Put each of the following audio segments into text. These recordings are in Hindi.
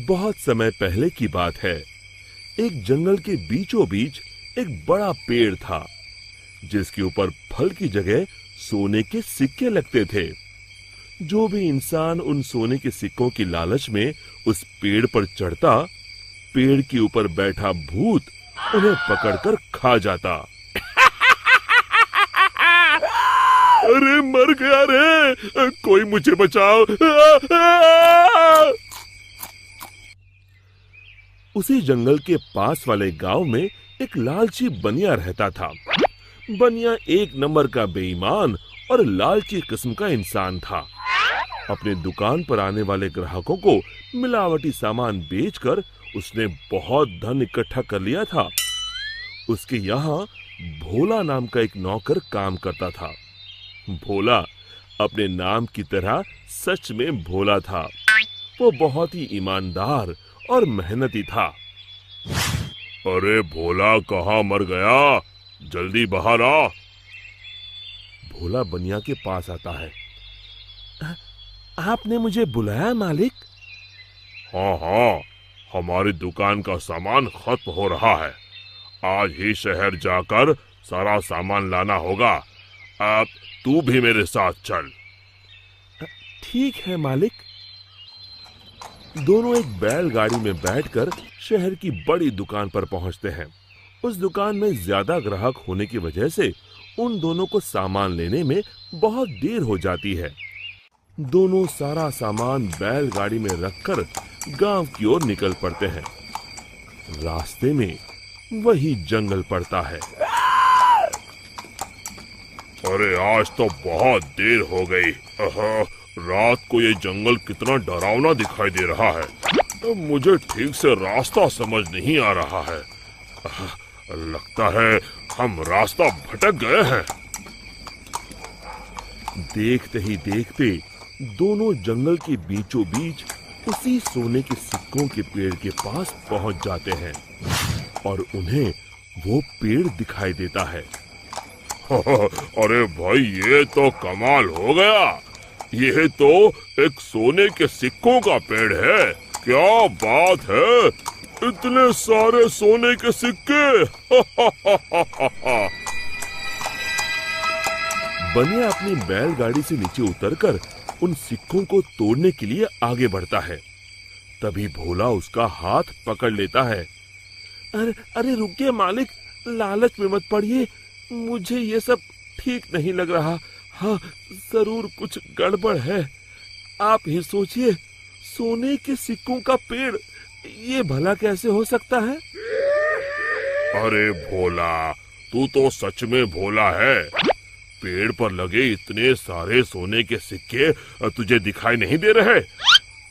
बहुत समय पहले की बात है। एक जंगल के बीचों बीच एक बड़ा पेड़ था, जिसके ऊपर फल की जगह सोने के सिक्के लगते थे। जो भी इंसान उन सोने के सिक्कों की लालच में उस पेड़ पर चढ़ता, पेड़ के ऊपर बैठा भूत उन्हें पकड़कर खा जाता। अरे मर गया रे, कोई मुझे बचाओ। उसी जंगल के पास वाले गांव में एक लालची बनिया रहता था। बनिया एक नंबर का बेईमान और लालची किस्म का इंसान था। अपने दुकान पर आने वाले ग्राहकों को मिलावटी सामान बेचकर उसने बहुत धन इकट्ठा कर लिया था। उसके यहाँ भोला नाम का एक नौकर काम करता था। भोला अपने नाम की तरह सच में भोला था। वो बहुत ही ईमानदार और मेहनती था। अरे भोला कहाँ मर गया, जल्दी बाहर आ। भोला बनिया के पास आता है। आपने मुझे बुलाया मालिक? हाँ, हमारी दुकान का सामान खत्म हो रहा है। आज ही शहर जाकर सारा सामान लाना होगा। अब तू भी मेरे साथ चल। ठीक है मालिक। दोनों एक बैलगाड़ी में बैठकर शहर की बड़ी दुकान पर पहुंचते हैं। उस दुकान में ज्यादा ग्राहक होने की वजह से उन दोनों को सामान लेने में बहुत देर हो जाती है। दोनों सारा सामान बैलगाड़ी में रखकर गांव की ओर निकल पड़ते हैं। रास्ते में वही जंगल पड़ता है। अरे आज तो बहुत देर हो गई। रात को ये जंगल कितना डरावना दिखाई दे रहा है। मुझे ठीक से रास्ता समझ नहीं आ रहा है। लगता है हम रास्ता भटक गए हैं। देखते ही देखते दोनों जंगल के बीचों बीच उसी सोने के सिक्कों के पेड़ के पास पहुंच जाते हैं और उन्हें वो पेड़ दिखाई देता है। अरे भाई, ये तो कमाल हो गया। ये तो एक सोने के सिक्कों का पेड़ है। क्या बात है, इतने सारे सोने के सिक्के। बनिया अपनी बैलगाड़ी से नीचे उतरकर उन सिक्कों को तोड़ने के लिए आगे बढ़ता है। तभी भोला उसका हाथ पकड़ लेता है। अरे रुकिए मालिक, लालच में मत पड़िए। मुझे ये सब ठीक नहीं लग रहा। हाँ, जरूर कुछ गड़बड़ है। आप ही सोचिए, सोने के सिक्कों का पेड़, ये भला कैसे हो सकता है? अरे भोला, तू तो सच में भोला है। पेड़ पर लगे इतने सारे सोने के सिक्के तुझे दिखाई नहीं दे रहे?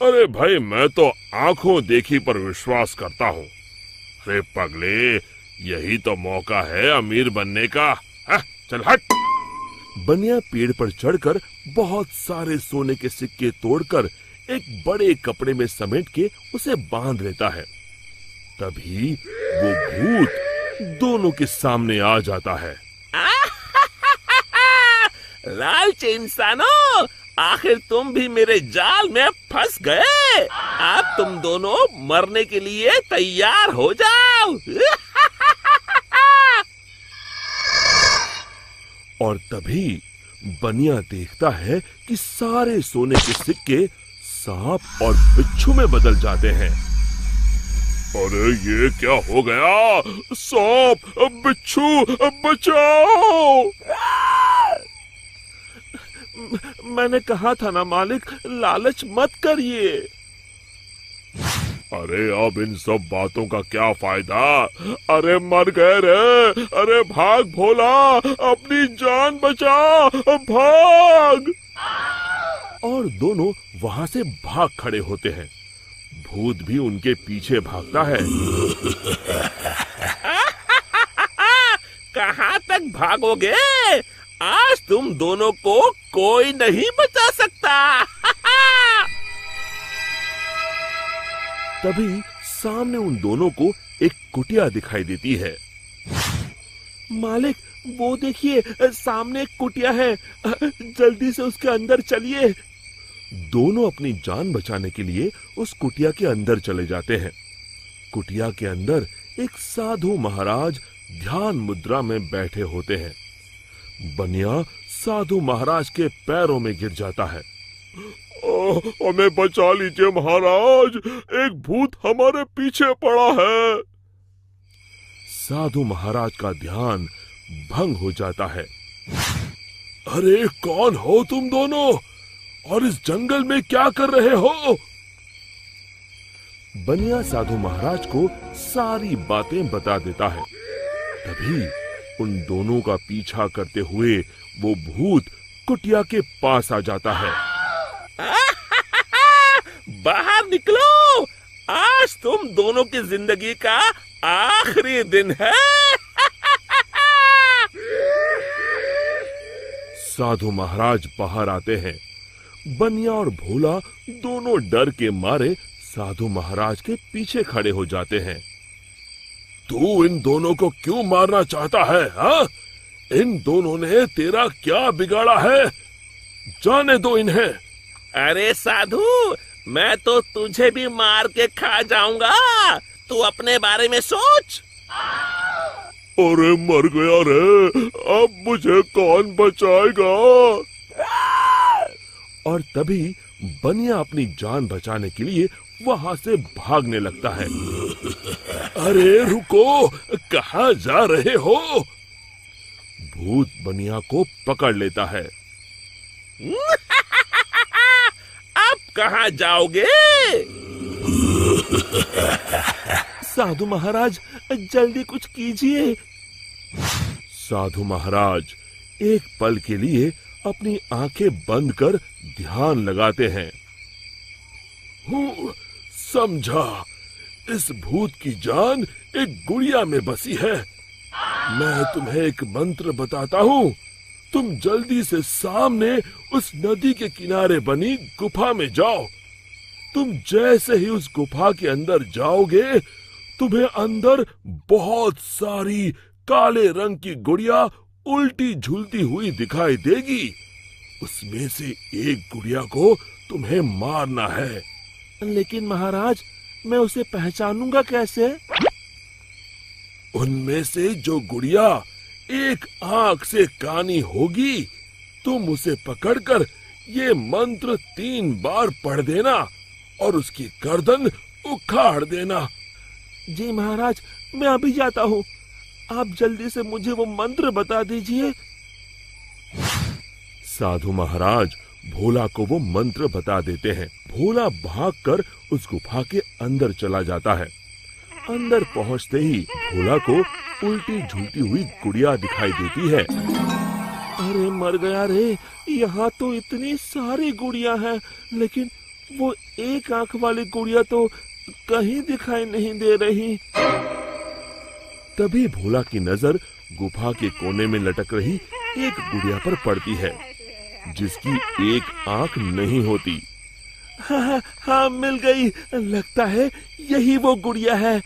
अरे भाई, मैं तो आंखों देखी पर विश्वास करता हूँ। अरे पगले, यही तो मौका है अमीर बनने का। चल हट। बनिया पेड़ पर चढ़कर बहुत सारे सोने के सिक्के तोड़कर एक बड़े कपड़े में समेट के उसे बांध लेता है। तभी वो भूत दोनों के सामने आ जाता है। लालची इंसानों, आखिर तुम भी मेरे जाल में फंस गए। अब तुम दोनों मरने के लिए तैयार हो जाओ। और तभी बनिया देखता है कि सारे सोने के सिक्के सांप और बिच्छू में बदल जाते हैं। अरे ये क्या हो गया? सांप, बिच्छू, बचाओ! मैंने कहा था ना मालिक, लालच मत करिए। अरे अब इन सब बातों का क्या फायदा? अरे मर गए रे। अरे भाग भोला, अपनी जान बचा, भाग। और दोनों वहां से भाग खड़े होते हैं। भूत भी उनके पीछे भागता है। कहाँ तक भागोगे? आज तुम दोनों को कोई नहीं बचा सकता। तभी सामने उन दोनों को एक कुटिया दिखाई देती है। मालिक, वो देखिए, सामने एक कुटिया है। जल्दी से उसके अंदर चलिए। दोनों अपनी जान बचाने के लिए उस कुटिया के अंदर चले जाते हैं। कुटिया के अंदर एक साधु महाराज ध्यान मुद्रा में बैठे होते हैं। बनिया साधु महाराज के पैरों में गिर जाता है। हमें बचा लीजिए महाराज, एक भूत हमारे पीछे पड़ा है। साधु महाराज का ध्यान भंग हो जाता है। अरे कौन हो तुम दोनों और इस जंगल में क्या कर रहे हो? बनिया साधु महाराज को सारी बातें बता देता है। तभी उन दोनों का पीछा करते हुए वो भूत कुटिया के पास आ जाता है। बाहर निकलो, आज तुम दोनों की जिंदगी का आखिरी दिन है। साधु महाराज बाहर आते हैं। बनिया और भोला दोनों डर के मारे साधु महाराज के पीछे खड़े हो जाते हैं। तू इन दोनों को क्यों मारना चाहता है? हाँ? इन दोनों ने तेरा क्या बिगाड़ा है? जाने दो इन्हें। अरे साधु, मैं तो तुझे भी मार के खा जाऊंगा, तू अपने बारे में सोच। अरे मर गया रे, अब मुझे कौन बचाएगा? और तभी बनिया अपनी जान बचाने के लिए वहां से भागने लगता है। अरे रुको, कहाँ जा रहे हो? भूत बनिया को पकड़ लेता है। अब कहाँ जाओगे? साधु महाराज, जल्दी कुछ कीजिए। साधु महाराज एक पल के लिए अपनी आंखें बंद कर ध्यान लगाते हैं। समझा, इस भूत की जान एक गुड़िया में बसी है। मैं तुम्हें एक मंत्र बताता हूँ, तुम जल्दी से सामने उस नदी के किनारे बनी गुफा में जाओ। तुम जैसे ही उस गुफा के अंदर जाओगे, तुम्हें अंदर बहुत सारी काले रंग की गुड़िया उल्टी झूलती हुई दिखाई देगी। उसमें से एक गुड़िया को तुम्हें मारना है। लेकिन महाराज, मैं उसे पहचानूंगा कैसे? उनमें से जो गुड़िया एक आंख से कानी होगी, तुम उसे पकड़कर ये मंत्र 3 बार पढ़ देना और उसकी गर्दन उखाड़ देना। जी महाराज, मैं अभी जाता हूँ, आप जल्दी से मुझे वो मंत्र बता दीजिए। साधु महाराज भोला को वो मंत्र बता देते हैं। भोला भागकर उस गुफा के अंदर चला जाता है। अंदर पहुंचते ही भोला को उल्टी झूलती हुई गुड़िया दिखाई देती है। अरे मर गया रे, यहाँ तो इतनी सारी गुड़िया हैं, लेकिन वो एक आंख वाली गुड़िया तो कहीं दिखाई नहीं दे रही। तभी भोला की नजर गुफा के कोने में लटक रही एक गुड़िया पर पड़ती है, जिसकी एक आंख नहीं होती। हाँ, मिल गई, लगता है यही वो गुड़िया है।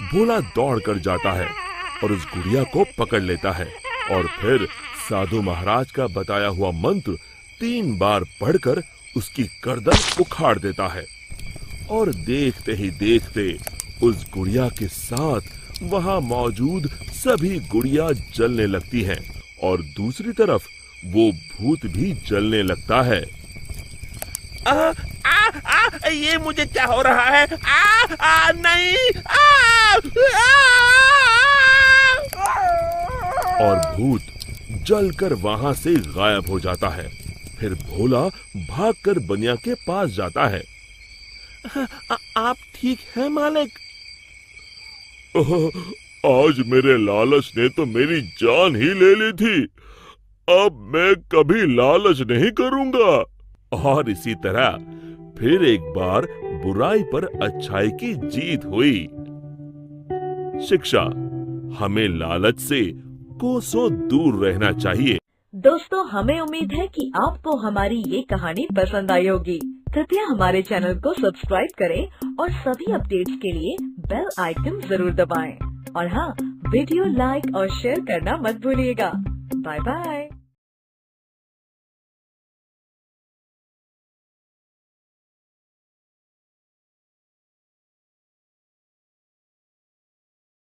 भोला दौड़ कर जाता है और उस गुड़िया को पकड़ लेता है और फिर साधु महाराज का बताया हुआ मंत्र 3 बार पढ़कर उसकी गर्दन उखाड़ देता है। और देखते ही देखते उस गुड़िया के साथ वहां मौजूद सभी गुड़िया जलने लगती हैं और दूसरी तरफ वो भूत भी जलने लगता है। ये मुझे क्या हो रहा है? नहीं! और भूत जलकर वहां से गायब हो जाता है। फिर भोला भागकर बनिया के पास जाता है। आप ठीक हैं मालिक? आज मेरे लालच ने तो मेरी जान ही ले ली थी, अब मैं कभी लालच नहीं करूंगा। और इसी तरह फिर एक बार बुराई पर अच्छाई की जीत हुई। शिक्षा, हमें लालच से कोसों दूर रहना चाहिए। दोस्तों, हमें उम्मीद है कि आपको हमारी ये कहानी पसंद आई होगी। कृपया हमारे चैनल को सब्सक्राइब करें और सभी अपडेट्स के लिए बेल आइकन जरूर दबाएं। और हाँ, वीडियो लाइक और शेयर करना मत भूलिएगा। Bye bye.